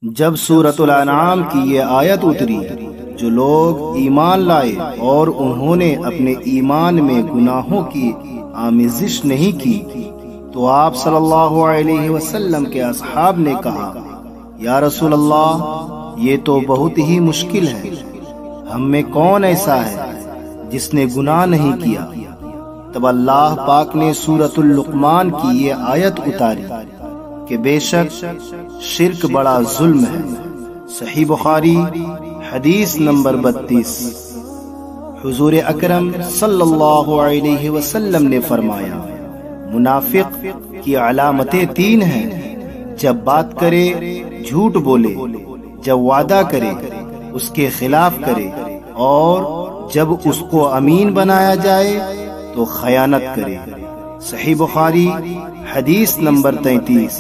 جب سورۃ الانعام کی یہ آیت اتری، جو لوگ ایمان لائے اور انہوں نے اپنے ایمان میں گناہوں کی آمیزش نہیں کی، تو آپ صلی اللہ علیہ وسلم کے اصحاب نے کہا، یا رسول اللہ، یہ تو بہت ہی مشکل ہے، ہم میں کون ایسا ہے جس نے گناہ نہیں کیا؟ تب اللہ پاک نے سورۃ اللقمان کی یہ آیت اتاری کہ بے شک شرک بڑا ظلم ہے۔ صحیح بخاری حدیث نمبر 32۔ حضور اکرم صلی اللہ علیہ وسلم نے فرمایا، منافق کی علامتیں 3 ہیں: جب بات کرے جھوٹ بولے، جب وعدہ کرے اس کے خلاف کرے، اور جب اس کو امین بنایا جائے تو خیانت کرے۔ صحیح بخاری حدیث نمبر 33۔